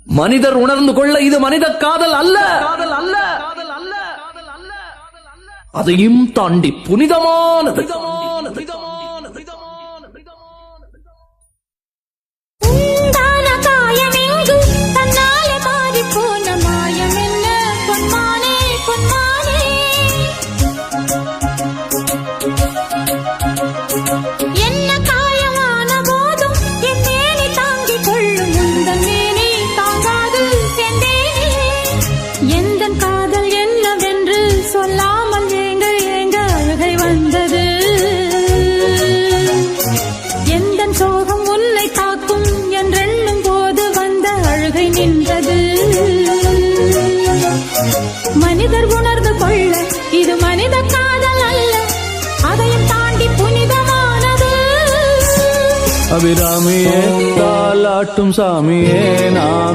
மனிதர் உணர்ந்து கொள்ள இது மனித காதல் அல்ல, அதையும் தாண்டி புனிதமானது. மனிதர் உணர்ந்து கொள்ள இது மனித காதல் அல்ல, அதையும் தாண்டி புனிதமானது. அபிராமியே தாலாட்டும் சாமியே நான்